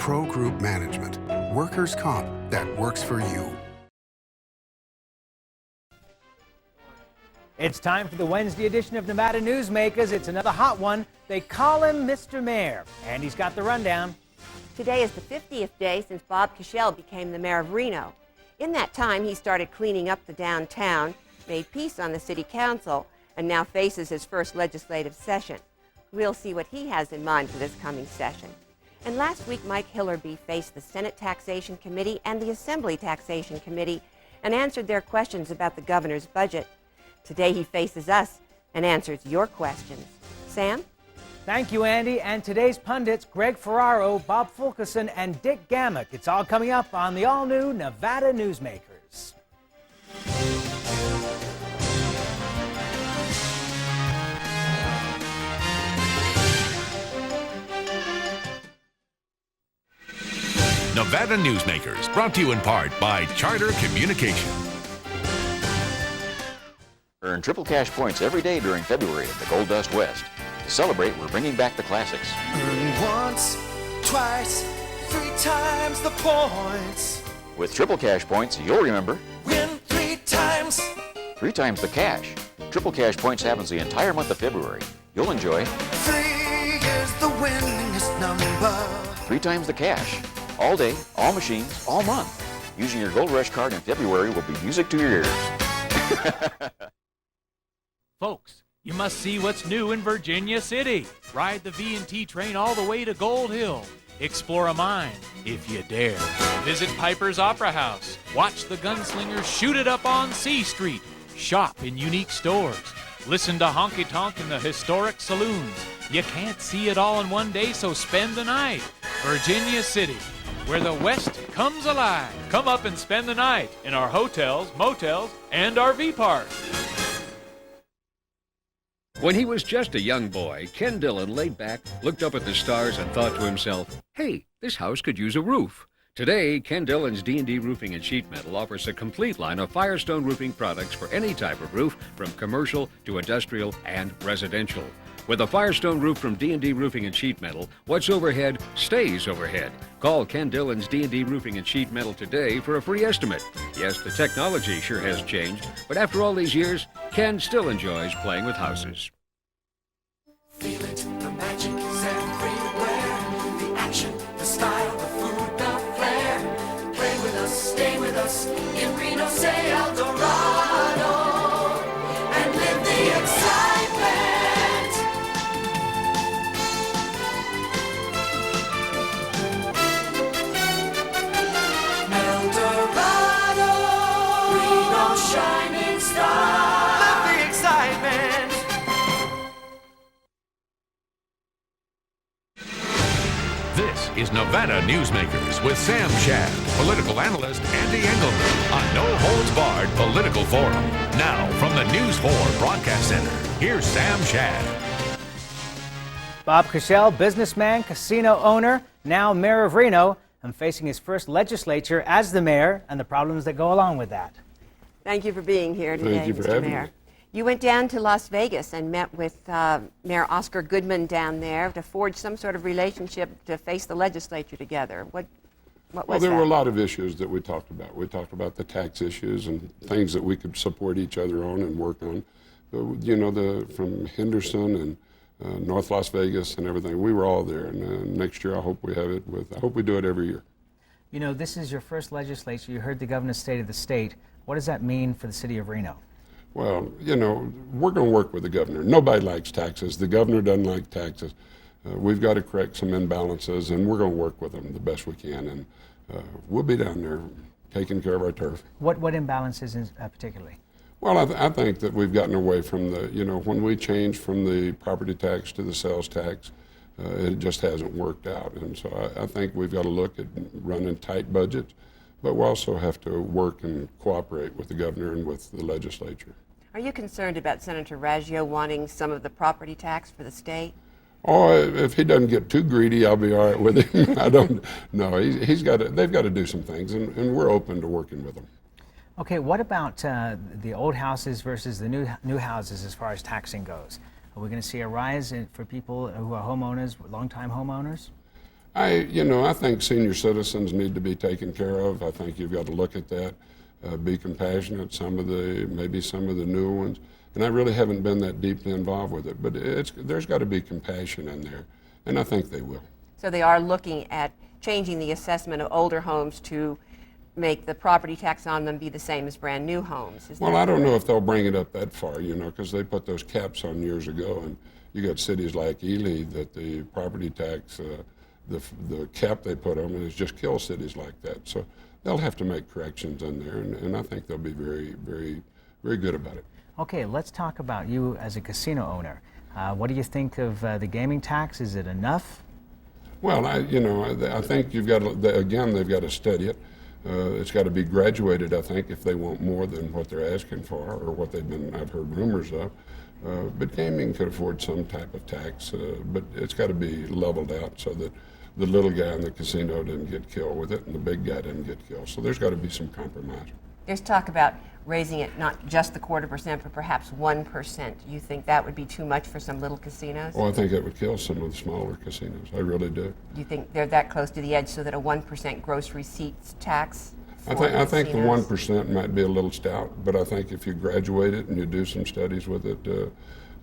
Pro Group Management. Workers' comp that works for you. It's time for the Wednesday edition of Nevada Newsmakers. It's another hot one. They call him Mr. Mayor, and he's got the rundown. Today is the 50th day since Bob Cashell became the mayor of Reno. In that time, he started cleaning up the downtown, made peace on the city council, and now faces his first legislative session. We'll see what he has in mind for this coming session. And last week, Mike Hillerby faced the Senate Taxation Committee and the Assembly Taxation Committee and answered their questions about the governor's budget. Today he faces us and answers your questions. Sam? Thank you, Andy. And today's pundits, Greg Ferraro, Bob Fulkerson, and Dick Gammick. It's all coming up on the all-new Nevada Newsmakers. Nevada Newsmakers, brought to you in part by Charter Communication. Earn triple cash points every day during February at the Gold Dust West. To celebrate, we're bringing back the classics. Earn once, twice, 3 times the points. With triple cash points, you'll remember. Win 3 times. 3 times the cash. Triple cash points happens the entire month of February. You'll enjoy. 3 is the winningest number. 3 times the cash. All day, all machines, all month. Using your Gold Rush card in February will be music to your ears. Folks, you must see what's new in Virginia City. Ride the V&T train all the way to Gold Hill. Explore a mine, if you dare. Visit Piper's Opera House. Watch the gunslingers shoot it up on C Street. Shop in unique stores. Listen to honky tonk in the historic saloons. You can't see it all in one day, so spend the night. Virginia City, where the West comes alive. Come up and spend the night in our hotels, motels, and RV park. When he was just a young boy, Ken Dillon laid back, looked up at the stars, and thought to himself, hey, this house could use a roof. Today, Ken Dillon's D&D Roofing and Sheet Metal offers a complete line of Firestone roofing products for any type of roof, from commercial to industrial and residential. With a Firestone roof from D&D Roofing and Sheet Metal, what's overhead stays overhead. Call Ken Dillon's D&D Roofing and Sheet Metal today for a free estimate. Yes, the technology sure has changed, but after all these years, Ken still enjoys playing with houses. Feel it, the magic is everywhere. The action, the style, the food, the flair. Play with us, stay with us in Reno, say El Dorado, and live the excitement. El Dorado, Reno shining star. Live the excitement. This is Nevada Newsmakers with Sam Shad, political analyst Ande Engleman on No Holds Barred Political Forum. Now, from the News 4 Broadcast Center, here's Sam Shad. Bob Cashell, businessman, casino owner, now mayor of Reno, and facing his first legislature as the mayor and the problems that go along with that. Thank you for being here today, Thank you for Mr. having Mayor. me. You went down to Las Vegas and met with Mayor Oscar Goodman down there to forge some sort of relationship to face the legislature together. What was Well, there that? were a lot of issues that we talked about. We talked about the tax issues and things that we could support each other on and work on. You know, from Henderson and North Las Vegas and everything, we were all there. And next year, I hope we have it I hope we do it every year. You know, this is your first legislature. You heard the governor's state of the state. What does that mean for the city of Reno? Well, you know, we're going to work with the governor. Nobody likes taxes. The governor doesn't like taxes. We've got to correct some imbalances, and we're going to work with them the best we can. And we'll be down there taking care of our turf. What imbalances particularly? Well, I think that we've gotten away from when we changed from the property tax to the sales tax, it just hasn't worked out. And so I think we've got to look at running tight budgets, but we also have to work and cooperate with the governor and with the legislature. Are you concerned about Senator Raggio wanting some of the property tax for the state? Oh, if he doesn't get too greedy, I'll be all right with him. I don't know. They've got to do some things, and we're open to working with them. Okay, what about the old houses versus the new houses as far as taxing goes? Are we going to see a rise for people who are homeowners, longtime homeowners? I think senior citizens need to be taken care of. I think you've got to look at that, be compassionate. Maybe some of the newer ones, and I really haven't been that deeply involved with it. But there's got to be compassion in there, and I think they will. So they are looking at changing the assessment of older homes to make the property tax on them be the same as brand new homes. Well, I don't know if they'll bring it up that far, because they put those caps on years ago, and you got cities like Ely that the property tax, the cap they put on it has just killed cities like that. So they'll have to make corrections in there, and I think they'll be very, very, very good about it. Okay, let's talk about you as a casino owner. What do you think of the gaming tax? Is it enough? Well, I think you've got to, again, they've got to study it. It's got to be graduated, I think, if they want more than what they're asking for or what I've heard rumors of. But gaming could afford some type of tax, but it's got to be leveled out so that the little guy in the casino didn't get killed with it and the big guy didn't get killed. So there's got to be some compromise. There's talk about raising it not just the 0.25%, but perhaps 1%. You think that would be too much for some little casinos? Well, I think it would kill some of the smaller casinos. I really do. Do you think they're that close to the edge so that a 1% gross receipts tax? I think the 1% might be a little stout, but I think if you graduate it and you do some studies with it,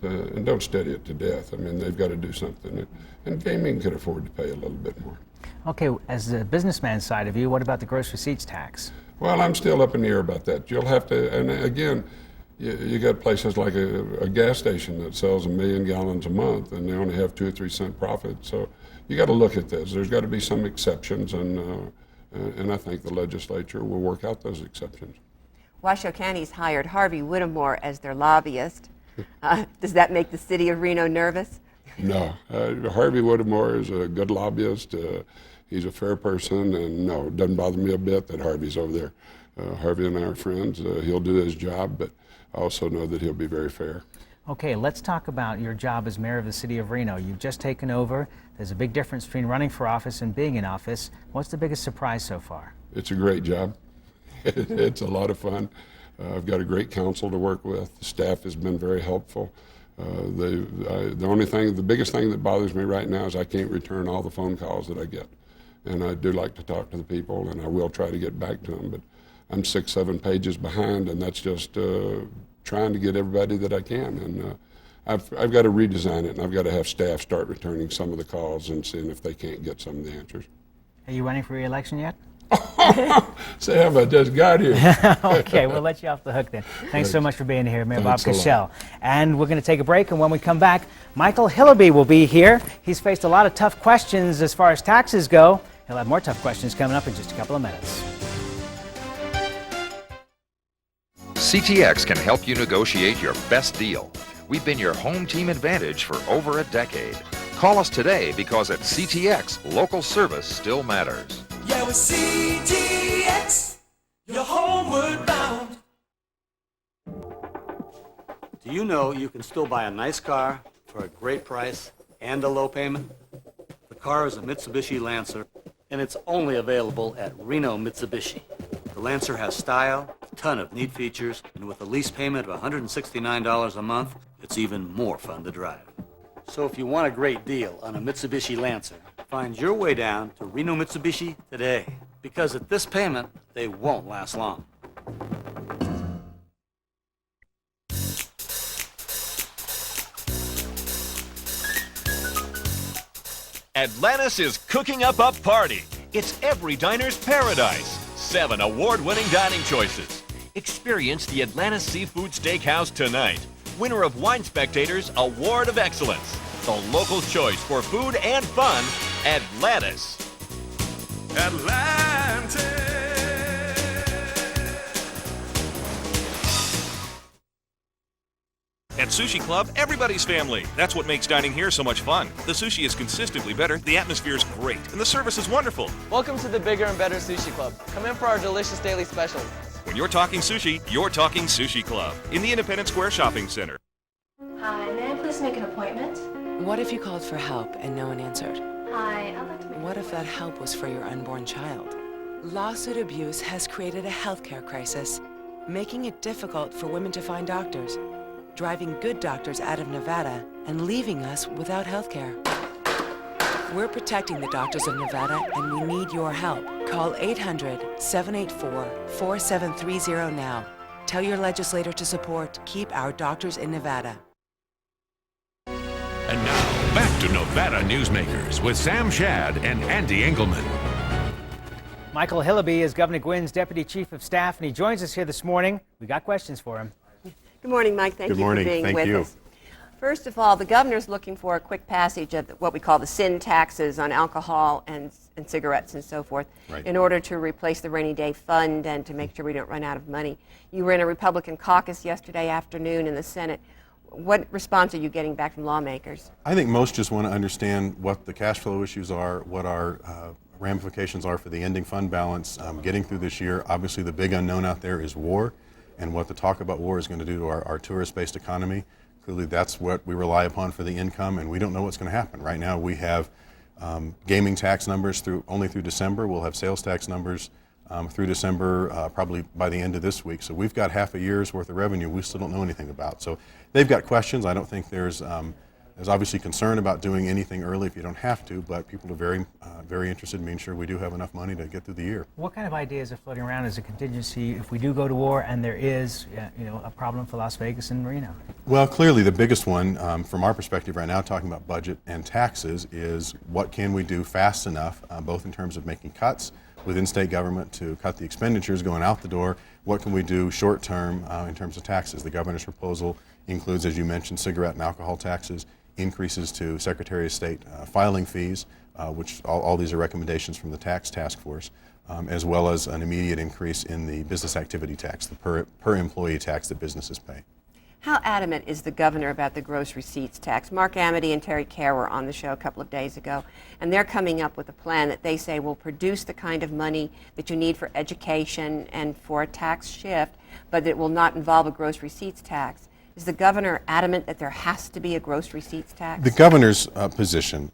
and don't study it to death. I mean, they've got to do something. And gaming could afford to pay a little bit more. Okay, as the businessman side of you, what about the gross receipts tax? Well, I'm still up in the air about that. You'll have to, and again, you got places like a gas station that sells 1 million gallons a month, and they only have 2 or 3 cent profit. So you got to look at this. There's got to be some exceptions, and I think the legislature will work out those exceptions. Washoe County's hired Harvey Whittemore as their lobbyist. Does that make the city of Reno nervous? No. Harvey Whittemore is a good lobbyist. He's a fair person, and no, it doesn't bother me a bit that Harvey's over there. Harvey and I are friends. He'll do his job, but I also know that he'll be very fair. Okay, let's talk about your job as mayor of the city of Reno. You've just taken over. There's a big difference between running for office and being in office. What's the biggest surprise so far? It's a great job. It's a lot of fun. I've got a great council to work with. The staff has been very helpful. The biggest thing that bothers me right now is I can't return all the phone calls that I get. And I do like to talk to the people, and I will try to get back to them, but I'm 6, 7 pages behind, and that's just trying to get everybody that I can. And I've got to redesign it, and I've got to have staff start returning some of the calls and seeing if they can't get some of the answers. Are you running for re-election yet? Sam, I just got here. Okay, we'll let you off the hook then. Thanks so much for being here, Mayor Bob Cashell. And we're going to take a break, and when we come back, Michael Hillerby will be here. He's faced a lot of tough questions as far as taxes go. He'll have more tough questions coming up in just a couple of minutes. CTX can help you negotiate your best deal. We've been your home team advantage for over a decade. Call us today because at CTX, local service still matters. Yeah, with CTX, you're homeward bound. Do you know you can still buy a nice car for a great price and a low payment? The car is a Mitsubishi Lancer, and it's only available at Reno Mitsubishi. The Lancer has style, a ton of neat features, and with a lease payment of $169 a month, it's even more fun to drive. So if you want a great deal on a Mitsubishi Lancer, find your way down to Reno Mitsubishi today, because at this payment, they won't last long. Atlantis is cooking up a party. It's every diner's paradise. 7 award-winning dining choices. Experience the Atlantis Seafood Steakhouse tonight. Winner of Wine Spectator's Award of Excellence. The local's choice for food and fun, Atlantis. Atlantis. At Sushi Club, everybody's family. That's what makes dining here so much fun. The sushi is consistently better, the atmosphere is great, and the service is wonderful. Welcome to the Bigger and Better Sushi Club. Come in for our delicious daily specials. When you're talking sushi, you're talking Sushi Club in the Independence Square Shopping Center. Hi, may I please make an appointment? What if you called for help and no one answered? Hi, I'd like to make... What if that help was for your unborn child? Lawsuit abuse has created a healthcare crisis, making it difficult for women to find doctors, driving good doctors out of Nevada, and leaving us without healthcare. We're protecting the doctors of Nevada, and we need your help. Call 800-784-4730 now. Tell your legislator to support Keep Our Doctors in Nevada. And now, back to Nevada Newsmakers with Sam Shad and Ande Engleman. Michael Hillerby is Governor Guinn's Deputy Chief of Staff, and he joins us here this morning. We got questions for him. Good morning, Mike. Thank you for being with us. First of all, the governor's looking for a quick passage of what we call the sin taxes on alcohol and cigarettes and so forth, in order to replace the rainy day fund and to make sure we don't run out of money. You were in a Republican caucus yesterday afternoon in the Senate. What response are you getting back from lawmakers? I think most just want to understand what the cash flow issues are, what our ramifications are for the ending fund balance, getting through this year. Obviously, the big unknown out there is war, and what the talk about war is going to do to our tourist-based economy. Clearly, that's what we rely upon for the income, and we don't know what's going to happen. Right now, we have gaming tax numbers only through December. We'll have sales tax numbers through December, probably by the end of this week. So we've got half a year's worth of revenue we still don't know anything about. So they've got questions. I don't think there's obviously concern about doing anything early if you don't have to, but people are very interested in making sure we do have enough money to get through the year. What kind of ideas are floating around as a contingency if we do go to war and there is a problem for Las Vegas and Reno? Well, clearly the biggest one from our perspective right now, talking about budget and taxes, is what can we do fast enough, both in terms of making cuts within state government to cut the expenditures going out the door. What can we do short term in terms of taxes? The governor's proposal includes, as you mentioned, cigarette and alcohol taxes, increases to Secretary of State filing fees, which all these are recommendations from the tax task force, as well as an immediate increase in the business activity tax, the per employee tax that businesses pay. How adamant is the governor about the gross receipts tax? Mark Amity and Terry Kerr were on the show a couple of days ago, and they're coming up with a plan that they say will produce the kind of money that you need for education and for a tax shift, but it will not involve a gross receipts tax. Is the governor adamant that there has to be a gross receipts tax? The governor's position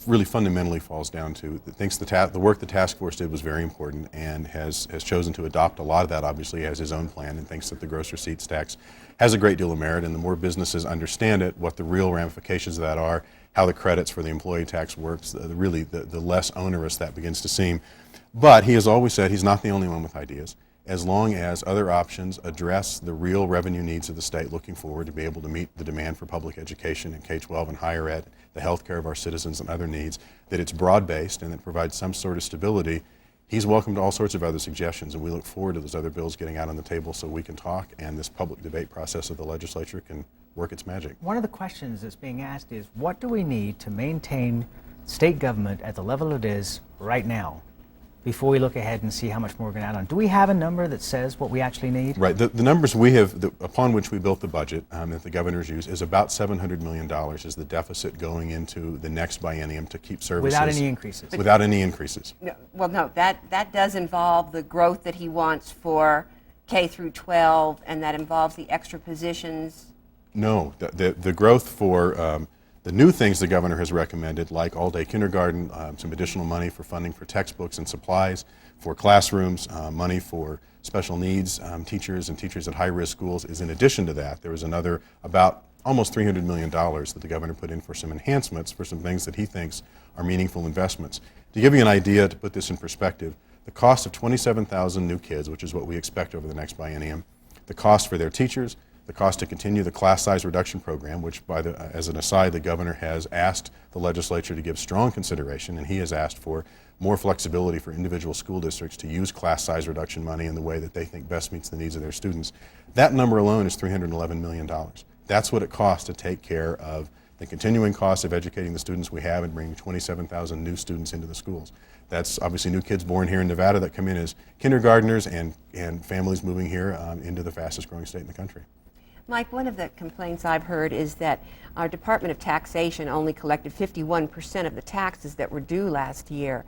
really fundamentally falls down to thinks the work the task force did was very important and has chosen to adopt a lot of that, obviously, as his own plan, and thinks that the gross receipts tax has a great deal of merit, and the more businesses understand it, what the real ramifications of that are, how the credits for the employee tax works, the less onerous that begins to seem. But he has always said he's not the only one with ideas. As long as other options address the real revenue needs of the state looking forward to be able to meet the demand for public education in K-12 and higher ed, the health care of our citizens and other needs, that it's broad-based and that provides some sort of stability, he's welcome to all sorts of other suggestions, and we look forward to those other bills getting out on the table so we can talk and this public debate process of the legislature can work its magic. One of the questions that's being asked is, what do we need to maintain state government at the level it is right now, before we look ahead and see how much more we're going to add on? Do we have a number that says what we actually need? Right. The numbers we have, upon which we built the budget that the governor's used, is about $700 million is the deficit going into the next biennium to keep services. Without any increases? Without any increases. No, that does involve the growth that he wants for K through 12, and that involves the extra positions. No, the growth for the new things the governor has recommended, like all-day kindergarten, some additional money for funding for textbooks and supplies, for classrooms, money for special needs teachers and teachers at high-risk schools, is in addition to that. There was another about almost $300 million that the governor put in for some enhancements, for some things that he thinks are meaningful investments. To give you an idea, to put this in perspective, the cost of 27,000 new kids, which is what we expect over the next biennium, the cost for their teachers, the cost to continue the class size reduction program, which, as an aside, the governor has asked the legislature to give strong consideration, and he has asked for more flexibility for individual school districts to use class size reduction money in the way that they think best meets the needs of their students. That number alone is $311 million. That's what it costs to take care of the continuing costs of educating the students we have and bringing 27,000 new students into the schools. That's obviously new kids born here in Nevada that come in as kindergartners and families moving here into the fastest growing state in the country. Mike, one of the complaints I've heard is that our Department of Taxation only collected 51% of the taxes that were due last year.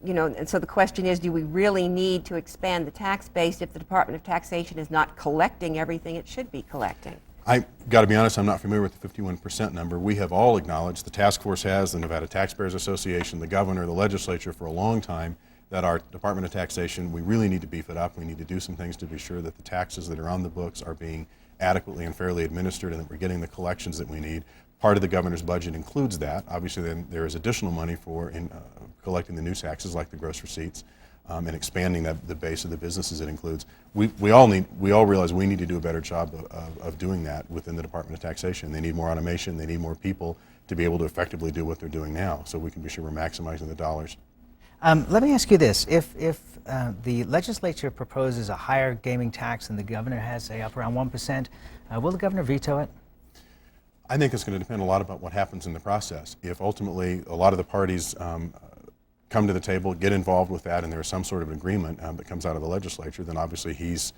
And so the question is, do we really need to expand the tax base if the Department of Taxation is not collecting everything it should be collecting? I've got to be honest, I'm not familiar with the 51% number. We have all acknowledged, the task force has, the Nevada Taxpayers Association, the governor, the legislature, for a long time, that our Department of Taxation, we really need to beef it up. We need to do some things to be sure that the taxes that are on the books are being adequately and fairly administered and that we're getting the collections that we need. Part of the governor's budget includes that. Obviously, then there is additional money for collecting the new taxes like the gross receipts and expanding the base of the businesses it includes. We all realize we need to do a better job of doing that within the Department of Taxation. They need more automation. They need more people to be able to effectively do what they're doing now, so we can be sure we're maximizing the dollars. Let me ask you this: if the legislature proposes a higher gaming tax than the governor has, say up around 1%, will the governor veto it? I think it's going to depend a lot about what happens in the process. If ultimately a lot of the parties come to the table, get involved with that, and there is some sort of agreement that comes out of the legislature, then obviously he's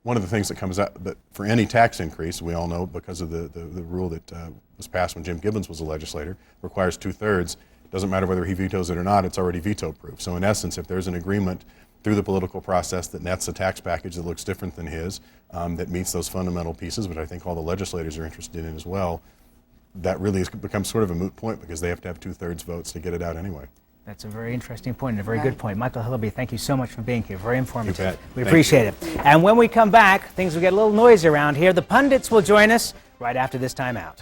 one of the things that comes out. But for any tax increase, we all know because of the rule that was passed when Jim Gibbons was a legislator, requires 2/3. It doesn't matter whether he vetoes it or not; it's already veto-proof. So in essence, if there's an agreement through the political process that nets a tax package that looks different than his, that meets those fundamental pieces, which I think all the legislators are interested in as well, that really becomes sort of a moot point because they have to have 2/3 votes to get it out anyway. That's a very interesting point and a very good point. Michael Hillerby, thank you so much for being here. Very informative. You bet. We appreciate it. And when we come back, things will get a little noisy around here. The Pundits will join us right after this time out.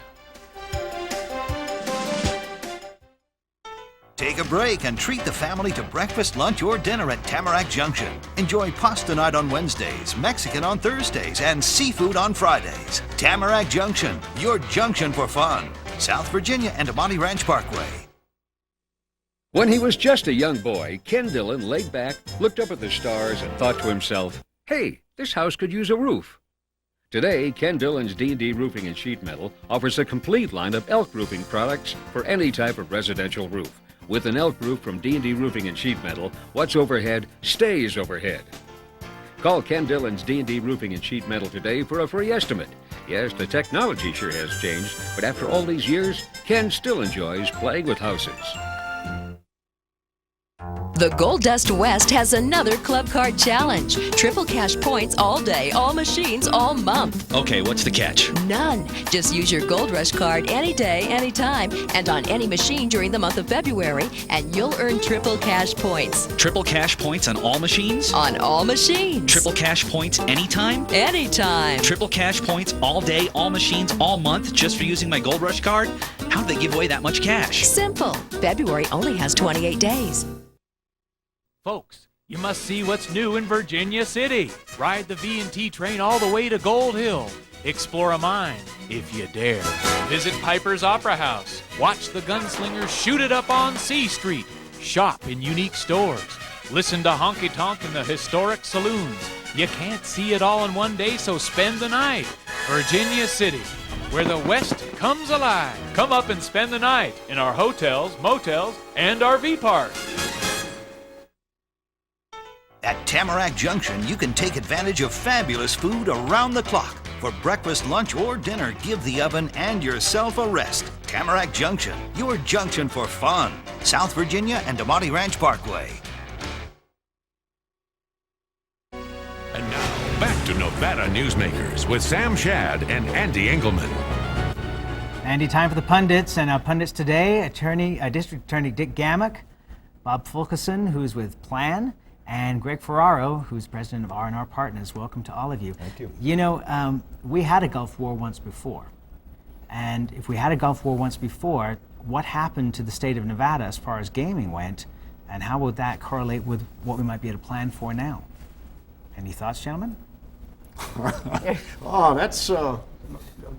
Take a break and treat the family to breakfast, lunch, or dinner at Tamarack Junction. Enjoy pasta night on Wednesdays, Mexican on Thursdays, and seafood on Fridays. Tamarack Junction, your junction for fun. South Virginia and Amani Ranch Parkway. When he was just a young boy, Ken Dillon laid back, looked up at the stars, and thought to himself, hey, this house could use a roof. Today, Ken Dillon's D&D Roofing and Sheet Metal offers a complete line of elk roofing products for any type of residential roof. With an elk roof from D&D Roofing and Sheet Metal, what's overhead stays overhead. Call Ken Dillon's D&D Roofing and Sheet Metal today for a free estimate. Yes, the technology sure has changed, but after all these years, Ken still enjoys playing with houses. The Gold Dust West has another Club Card Challenge. Triple cash points all day, all machines, all month. Okay, what's the catch? None. Just use your Gold Rush card any day, anytime, and on any machine during the month of February, and you'll earn triple cash points. Triple cash points on all machines? On all machines. Triple cash points anytime? Anytime. Triple cash points all day, all machines, all month, just for using my Gold Rush card? How do they give away that much cash? Simple. February only has 28 days. Folks, you must see what's new in Virginia City. Ride the V&T train all the way to Gold Hill. Explore a mine, if you dare. Visit Piper's Opera House. Watch the gunslingers shoot it up on C Street. Shop in unique stores. Listen to honky tonk in the historic saloons. You can't see it all in one day, so spend the night. Virginia City, where the West comes alive. Come up and spend the night in our hotels, motels, and RV park. At Tamarack Junction, you can take advantage of fabulous food around the clock. For breakfast, lunch, or dinner, give the oven and yourself a rest. Tamarack Junction, your junction for fun. South Virginia and Amani Ranch Parkway. And now, back to Nevada Newsmakers with Sam Shad and Ande Engleman. Andy, time for the Pundits. And our Pundits today, District Attorney Dick Gammick, Bob Fulkerson, who's with P.L.A.N, and Greg Ferraro, who's president of R&R Partners. Welcome to all of you. Thank you. You know, we had a Gulf War once before. And if we had a Gulf War once before, what happened to the state of Nevada as far as gaming went, and how would that correlate with what we might be able to plan for now? Any thoughts, gentlemen? Oh, that's I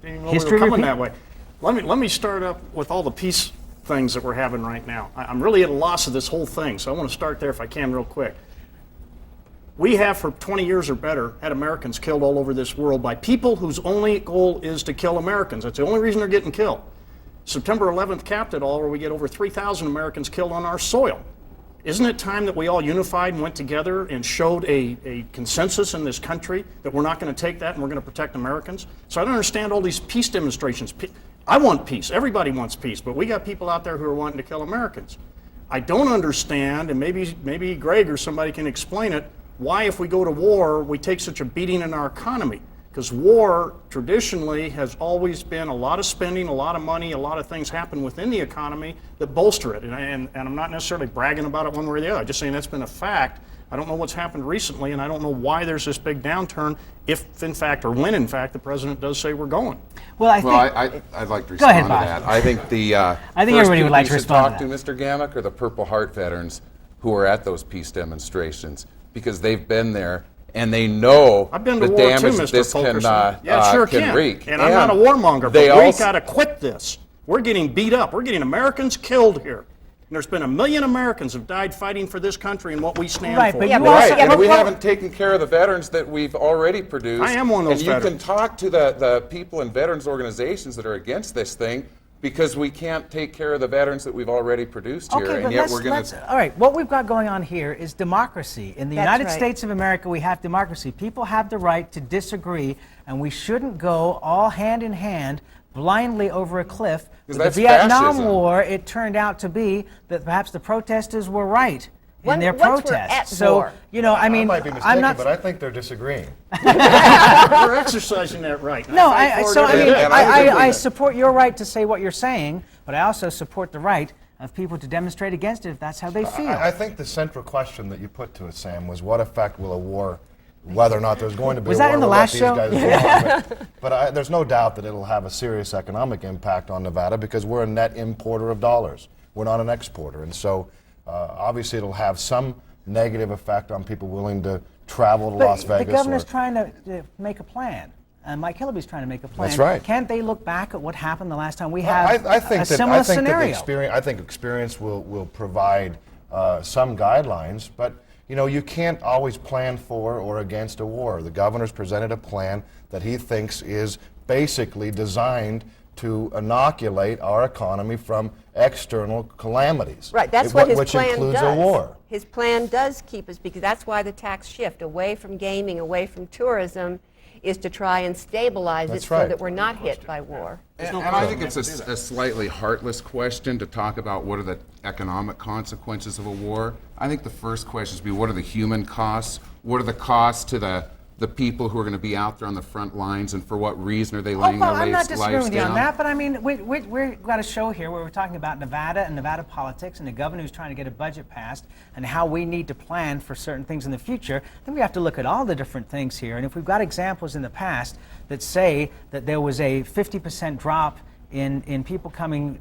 didn't even know we were coming that way. Let me start up with all the peace things that we're having right now. I'm really at a loss of this whole thing, so I want to start there if I can real quick. We have for 20 years or better had Americans killed all over this world by people whose only goal is to kill Americans. That's the only reason they're getting killed. September 11th capped it all, where we get over 3,000 Americans killed on our soil. Isn't it time that we all unified and went together and showed a consensus in this country that we're not going to take that and we're going to protect Americans? So I don't understand all these peace demonstrations. I want peace. Everybody wants peace, but we got people out there who are wanting to kill Americans. I don't understand, and maybe Greg or somebody can explain it, why if we go to war, we take such a beating in our economy. Because war traditionally has always been a lot of spending, a lot of money, a lot of things happen within the economy that bolster it. And I'm not necessarily bragging about it one way or the other. I'm just saying that's been a fact. I don't know what's happened recently, and I don't know why there's this big downturn if, in fact, or when, in fact, the president does say we're going. Well, I'd like to respond to that. I think I think everybody would like to respond to that. Mr. Gammick, are the Purple Heart veterans who are at those peace demonstrations, because they've been there and they know I've been the to war damage too, that Mr. this Fulkerson. can wreak. And I'm not a warmonger, but we also, got to quit this. We're getting beat up. We're getting Americans killed here. And there's been 1 million Americans have died fighting for this country and what we stand for. But and we haven't taken care of the veterans that we've already produced. I am one of those veterans. veterans. And you can talk to the people in veterans organizations that are against this thing, because we can't take care of the veterans that we've already produced here, Okay, and yet we're going all right, what we've got going on here is democracy. In the United States of America, we have democracy. People have the right to disagree, and we shouldn't go all hand in hand blindly over a cliff. With the Vietnam War, it turned out to be that perhaps the protesters were right in their protests. So, you know, I mean, I might be mistaken, I'm not, but I think they're disagreeing. We're exercising that right. No, I support your right to say what you're saying, but I also support the right of people to demonstrate against it if that's how they feel. I think the central question that you put to us, Sam, was what effect will a war, whether or not there's going to be was a war, that in the will last let show? these guys go on. But there's no doubt that it'll have a serious economic impact on Nevada, because we're a net importer of dollars. We're not an exporter. And so obviously it'll have some negative effect on people willing to travel to Las Vegas. The governor's trying to make a plan. Mike Hillerby's trying to make a plan. That's right. Can't they look back at what happened the last time we had a similar scenario? I think experience will provide some guidelines, but you know, you can't always plan for or against a war. The governor's presented a plan that he thinks is basically designed to inoculate our economy from external calamities. Right, that's what his which plan includes does. a war. His plan does keep us, because that's why the tax shift away from gaming, away from tourism, is to try and stabilize it so that we're not hit by war. And I think it's a slightly heartless question to talk about what are the economic consequences of a war. I think the first question is what are the human costs? What are the costs to the people who are going to be out there on the front lines, and for what reason are they laying their lives down? I'm not disagreeing with you on that, but I mean, we've got a show here where we're talking about Nevada and Nevada politics, and the governor who's trying to get a budget passed, and how we need to plan for certain things in the future. Then we have to look at all the different things here, and if we've got examples in the past that say that there was a 50% drop in people coming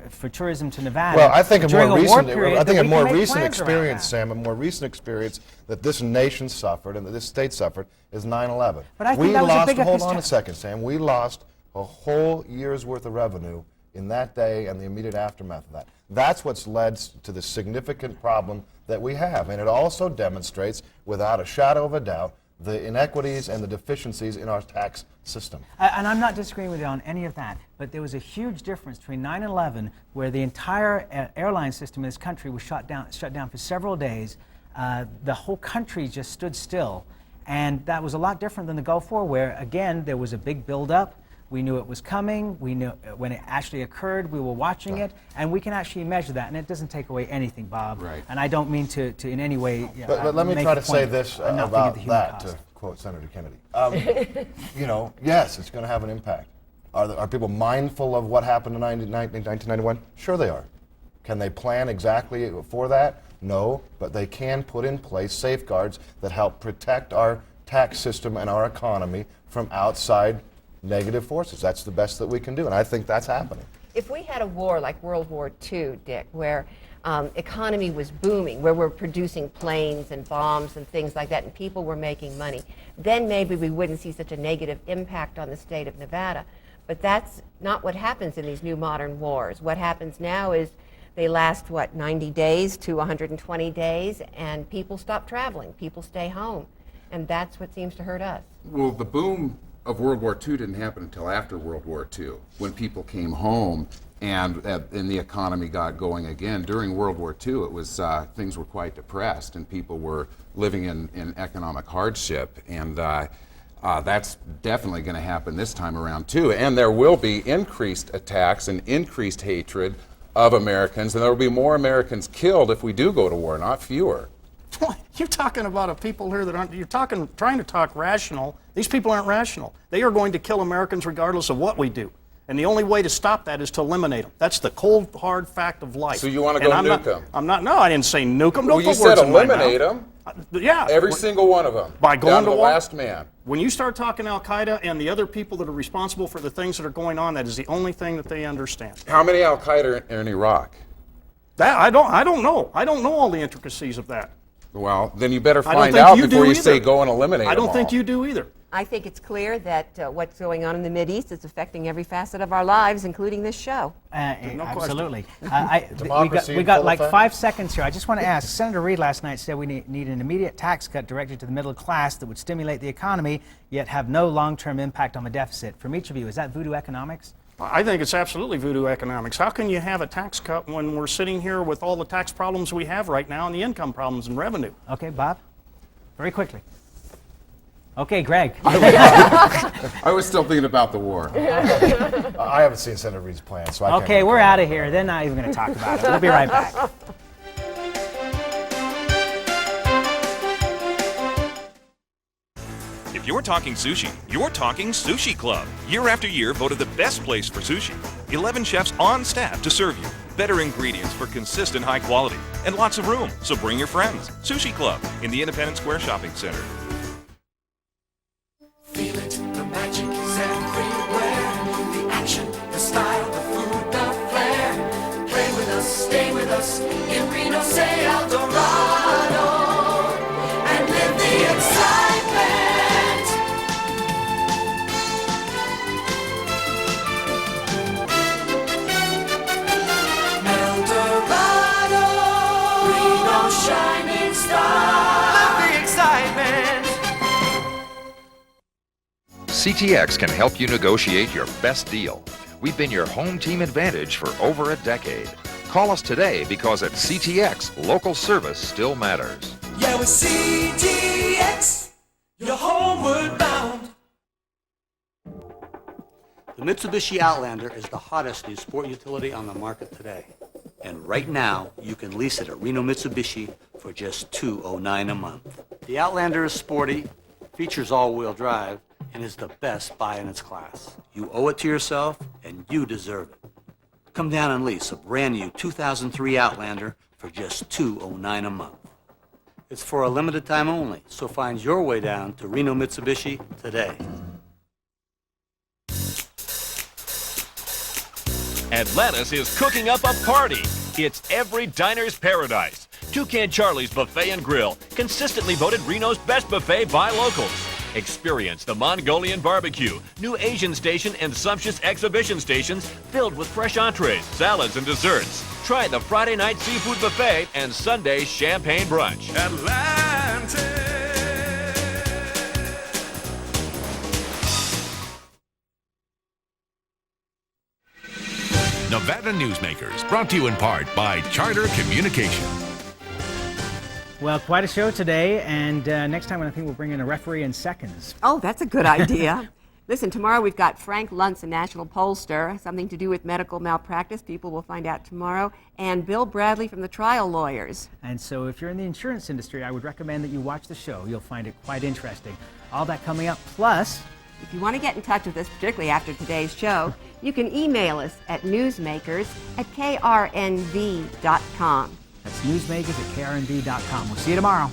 for tourism to Nevada. Well, I think a more recent experience, Sam, a more recent experience that this nation suffered and that this state suffered is 9/11. But I think that was a bigger hold on a second, Sam. We lost a whole year's worth of revenue in that day and the immediate aftermath of that. That's what's led to the significant problem that we have, and it also demonstrates, without a shadow of a doubt, the inequities and the deficiencies in our tax system. And I'm not disagreeing with you on any of that, but there was a huge difference between 9/11, where the entire airline system in this country was shut down for several days. The whole country just stood still, and that was a lot different than the Gulf War, where again there was a big buildup. We knew it was coming. We knew when it actually occurred. We were watching it, and we can actually measure that. And it doesn't take away anything, Bob. Right. And I don't mean to in any way. But let me try to say this about that, to quote Senator Kennedy. You know, yes, it's going to have an impact. Are people mindful of what happened in 1991? Sure, they are. Can they plan exactly for that? No, but they can put in place safeguards that help protect our tax system and our economy from outside negative forces. That's the best that we can do, and I think that's happening. If we had a war like World War II, Dick, where economy was booming, where we're producing planes and bombs and things like that, and people were making money, then maybe we wouldn't see such a negative impact on the state of Nevada. But that's not what happens in these new modern wars. What happens now is they last, 90 days to 120 days, and people stop traveling. People stay home. And that's what seems to hurt us. Well, the boom of World War II didn't happen until after World War II, when people came home and the economy got going again. During World War II, it was things were quite depressed, and people were living in economic hardship, and that's definitely going to happen this time around too. And there will be increased attacks and increased hatred of Americans, and there will be more Americans killed if we do go to war, not fewer. You're talking about people here that aren't, trying to talk rational. These people aren't rational. They are going to kill Americans regardless of what we do. And the only way to stop that is to eliminate them. That's the cold, hard fact of life. So you want to go nuke them? No, I didn't say nuke them. Well, you said eliminate them. Yeah. Every single one of them. By going down to the war? last man. When you start talking Al-Qaeda and the other people that are responsible for the things that are going on, that is the only thing that they understand. How many Al-Qaeda are in Iraq? That I don't know. I don't know all the intricacies of that. Well, then you better find out before you say go and eliminate them I don't all. think you do either. I think it's clear that what's going on in the Mideast is affecting every facet of our lives, including this show. Absolutely. Democracy we in got full like effect? 5 seconds here. I just want to ask, Senator Reid last night said we need an immediate tax cut directed to the middle class that would stimulate the economy, yet have no long-term impact on the deficit. From each of you, is that voodoo economics? I think it's absolutely voodoo economics. How can you have a tax cut when we're sitting here with all the tax problems we have right now and the income problems and revenue? Okay, Bob, very quickly. Okay, Greg. I was still thinking about the war. I haven't seen Senator Reid's plan, so I can't. Okay, we're out of here. They're not even going to talk about it. We'll be right back. If you're talking sushi, you're talking Sushi Club. Year after year voted the best place for sushi. 11 chefs on staff to serve you. Better ingredients for consistent high quality. And lots of room, so bring your friends. Sushi Club in the Independence Square Shopping Center. Feel it, the magic is everywhere. The action, the style, the food, the flair. Play with us, stay with us in Reno, say El Dorado, and live the excitement. El Dorado, Reno shining star. Live the excitement. CTX can help you negotiate your best deal. We've been your home team advantage for over a decade. Call us today because at CTX, local service still matters. Yeah, with CTX, you're homeward bound. The Mitsubishi Outlander is the hottest new sport utility on the market today. And right now, you can lease it at Reno Mitsubishi for just $209 a month. The Outlander is sporty, features all-wheel drive, and is the best buy in its class. You owe it to yourself, and you deserve it. Come down and lease a brand new 2003 Outlander for just $209 a month. It's for a limited time only, so find your way down to Reno Mitsubishi today. Atlantis is cooking up a party. It's every diner's paradise. Toucan Charlie's Buffet and Grill, consistently voted Reno's best buffet by locals. Experience the Mongolian barbecue, new Asian station, and sumptuous exhibition stations filled with fresh entrees, salads, and desserts. Try the Friday night seafood buffet and Sunday champagne brunch. Atlantis. Nevada Newsmakers, brought to you in part by Charter Communication. Well, quite a show today, and next time I think we'll bring in a referee in seconds. Oh, that's a good idea. Listen, tomorrow we've got Frank Luntz, a national pollster, something to do with medical malpractice. People will find out tomorrow. And Bill Bradley from the trial lawyers. And so if you're in the insurance industry, I would recommend that you watch the show. You'll find it quite interesting. All that coming up, plus... If you want to get in touch with us, particularly after today's show, you can email us at newsmakers@krnv.com. That's newsmakers@krnv.com. We'll see you tomorrow.